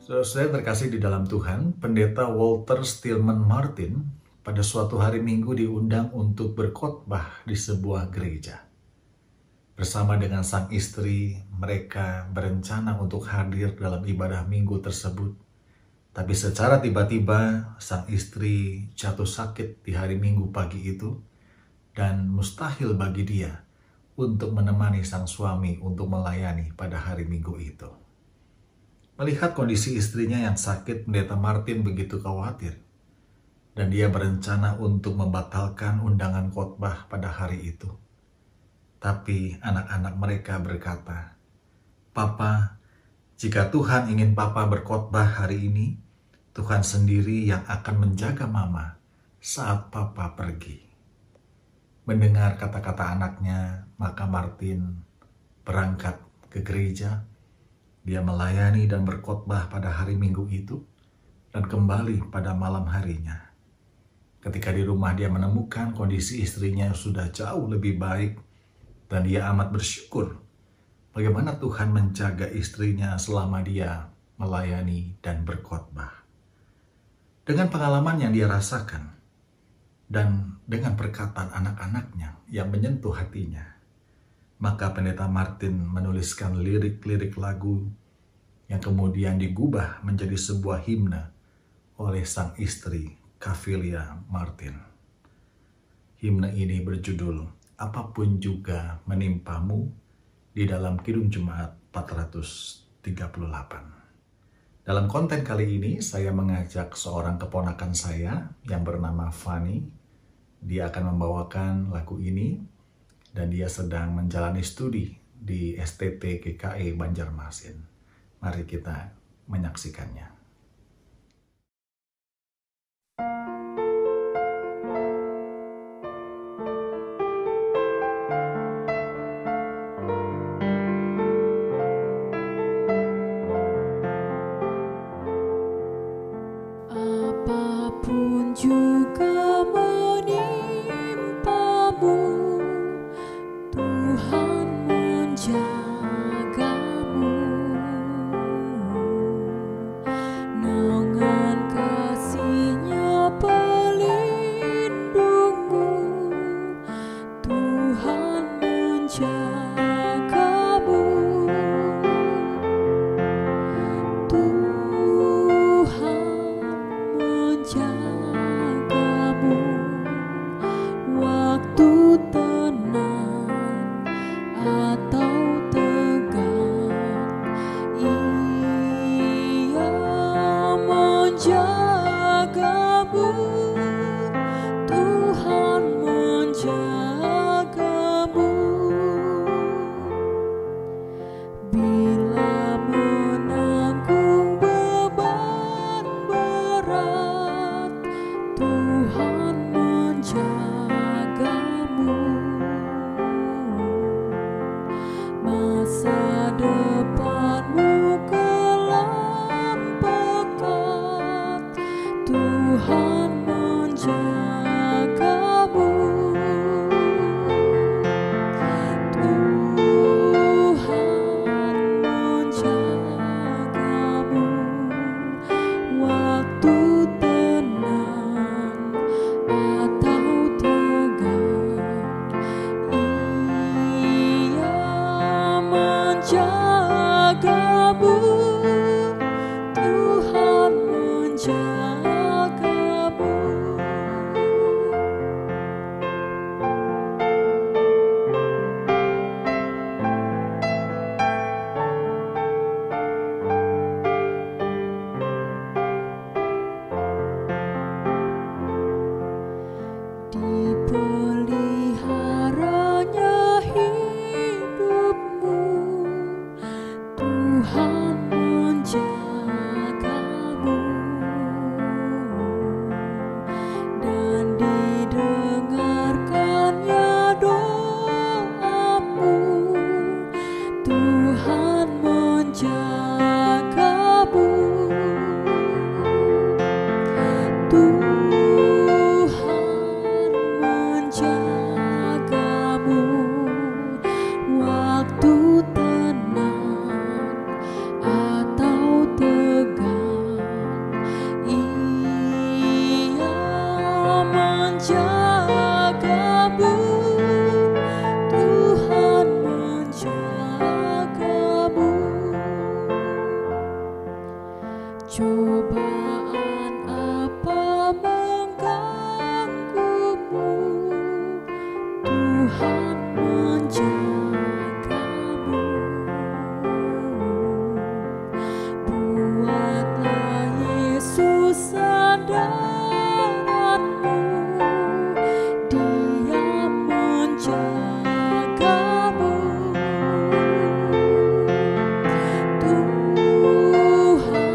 Saudara terkasih di dalam Tuhan, Pendeta Walter Stillman Martin pada suatu hari Minggu diundang untuk berkhotbah di sebuah gereja. Bersama dengan sang istri, mereka berencana untuk hadir dalam ibadah Minggu tersebut. Tapi secara tiba-tiba, sang istri jatuh sakit di hari Minggu pagi itu, dan mustahil bagi dia untuk menemani sang suami untuk melayani pada hari Minggu itu. Melihat kondisi istrinya yang sakit, Pendeta Martin begitu khawatir. Dan dia berencana untuk membatalkan undangan khotbah pada hari itu. Tapi anak-anak mereka berkata, "Papa, jika Tuhan ingin Papa berkhotbah hari ini, Tuhan sendiri yang akan menjaga Mama saat Papa pergi." Mendengar kata-kata anaknya, maka Martin berangkat ke gereja. Dia melayani dan berkhotbah pada hari Minggu itu dan kembali pada malam harinya. Ketika di rumah dia menemukan kondisi istrinya sudah jauh lebih baik dan dia amat bersyukur bagaimana Tuhan menjaga istrinya selama dia melayani dan berkhotbah. Dengan pengalaman yang dia rasakan dan dengan perkataan anak-anaknya yang menyentuh hatinya, maka Pendeta Martin menuliskan lirik-lirik lagu yang kemudian digubah menjadi sebuah himne oleh sang istri, Cafilia Martin. Himne ini berjudul "Apapun Juga Menimpamu" di dalam Kidung Jemaat 438. Dalam konten kali ini saya mengajak seorang keponakan saya yang bernama Fanny. Dia akan membawakan lagu ini dan dia sedang menjalani studi di STT GKI Banjarmasin. Mari kita menyaksikannya. Apapun juga menimpamu, Tuhan menjagamu dengan kasih-Nya pelindungmu. Tuhan menjagamu. Menjagamu waktu tenang atau tegang, Ia menjagamu. Tuhan menjagamu. Bila menanggung beban berat, Tuhan menjagamu. Masa depanmu kelam pekat, Tuhan menjagamu. Tuhan menjagamu waktu tenang atau tegang, Ia menjagamu. Tuhan menjagamu. Dipeliharanya hidupmu, Tuhan menjagamu. Dan didengarkannya doamu, Tuhan menjagamu. Tuhan menjagamu waktu tenang atau tegang. Cobaan apa mengganggumu, Tuhan menjagamu. Buatlah Yesus sandaranmu, Dia menjagamu. Tuhan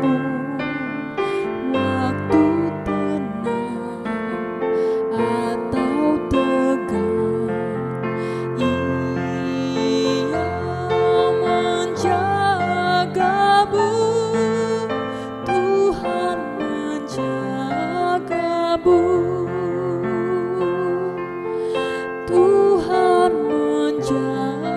menjagamu waktu tenang atau tegang. Ia menjagamu. Tuhan menjagamu. Tuhan menjagamu.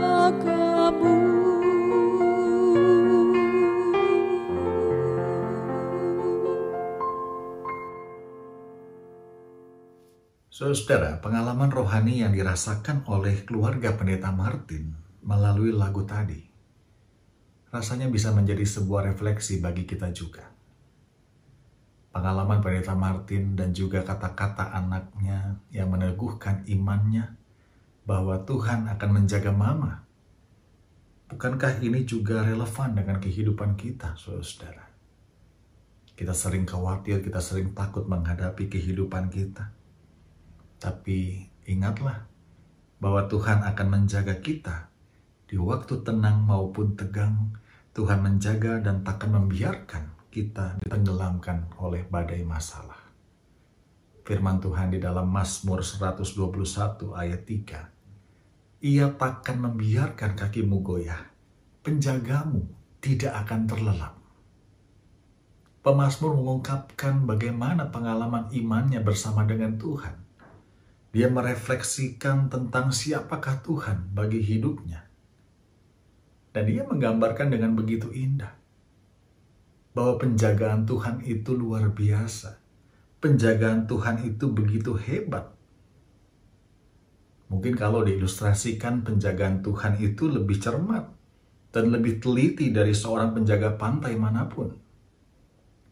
Saudara, pengalaman rohani yang dirasakan oleh keluarga Pendeta Martin melalui lagu tadi rasanya bisa menjadi sebuah refleksi bagi kita juga. Pengalaman Pendeta Martin dan juga kata-kata anaknya yang meneguhkan imannya bahwa Tuhan akan menjaga mama. Bukankah ini juga relevan dengan kehidupan kita, saudara? Kita sering khawatir, kita sering takut menghadapi kehidupan kita. Tapi ingatlah bahwa Tuhan akan menjaga kita di waktu tenang maupun tegang. Tuhan menjaga dan takkan membiarkan kita ditenggelamkan oleh badai masalah. Firman Tuhan di dalam Mazmur 121 ayat 3. Ia takkan membiarkan kakimu goyah, penjagamu tidak akan terlelap. Pemazmur mengungkapkan bagaimana pengalaman imannya bersama dengan Tuhan. Dia merefleksikan tentang siapakah Tuhan bagi hidupnya. Dan dia menggambarkan dengan begitu indah bahwa penjagaan Tuhan itu luar biasa. Penjagaan Tuhan itu begitu hebat. Mungkin kalau diilustrasikan, penjagaan Tuhan itu lebih cermat dan lebih teliti dari seorang penjaga pantai manapun.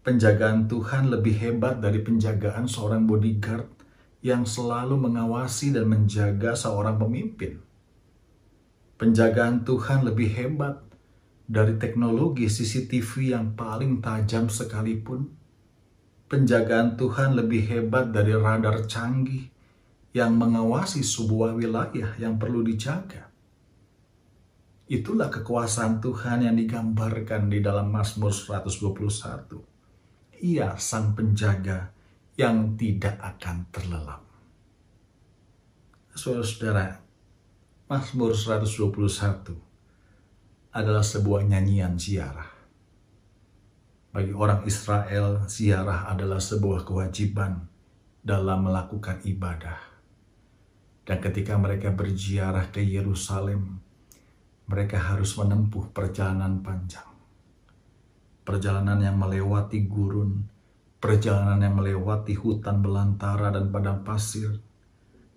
Penjagaan Tuhan lebih hebat dari penjagaan seorang bodyguard yang selalu mengawasi dan menjaga seorang pemimpin. Penjagaan Tuhan lebih hebat dari teknologi CCTV yang paling tajam sekalipun. Penjagaan Tuhan lebih hebat dari radar canggih yang mengawasi sebuah wilayah yang perlu dijaga. Itulah kekuasaan Tuhan yang digambarkan di dalam Mazmur 121. Ia sang penjaga yang tidak akan terlelap. Saudara, Mazmur 121 adalah sebuah nyanyian ziarah. Bagi orang Israel, ziarah adalah sebuah kewajiban dalam melakukan ibadah. Dan ketika mereka berziarah ke Yerusalem, mereka harus menempuh perjalanan panjang. Perjalanan yang melewati gurun, perjalanan yang melewati hutan belantara dan padang pasir.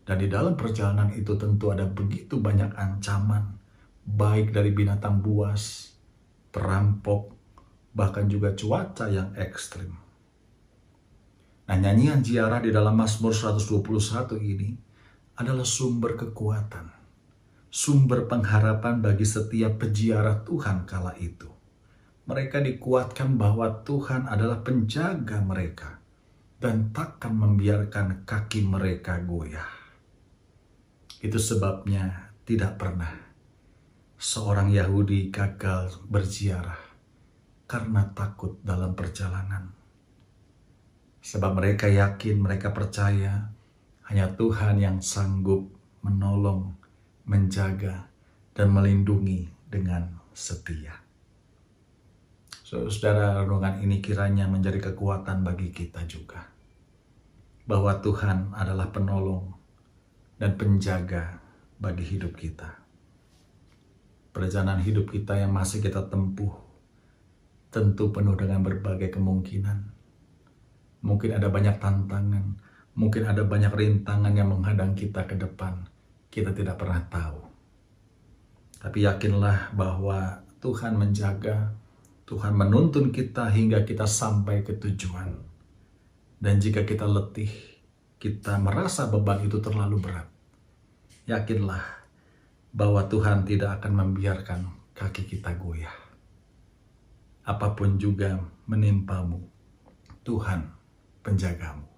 Dan di dalam perjalanan itu tentu ada begitu banyak ancaman, baik dari binatang buas, perampok, bahkan juga cuaca yang ekstrim. Nah, nyanyian ziarah di dalam Mazmur 121 ini adalah sumber kekuatan, sumber pengharapan bagi setiap peziarah Tuhan kala itu. Mereka dikuatkan bahwa Tuhan adalah penjaga mereka dan takkan membiarkan kaki mereka goyah. Itu sebabnya tidak pernah seorang Yahudi gagal berziarah karena takut dalam perjalanan. Sebab mereka yakin, mereka percaya hanya Tuhan yang sanggup menolong, menjaga, dan melindungi dengan setia. Saudara, renungan ini kiranya menjadi kekuatan bagi kita juga. Bahwa Tuhan adalah penolong dan penjaga bagi hidup kita. Perjalanan hidup kita yang masih kita tempuh tentu penuh dengan berbagai kemungkinan. Mungkin ada banyak tantangan, mungkin ada banyak rintangan yang menghadang kita ke depan. Kita tidak pernah tahu. Tapi yakinlah bahwa Tuhan menjaga, Tuhan menuntun kita hingga kita sampai ke tujuan. Dan jika kita letih, kita merasa beban itu terlalu berat, yakinlah bahwa Tuhan tidak akan membiarkan kaki kita goyah. Apapun juga menimpamu, Tuhan penjagamu.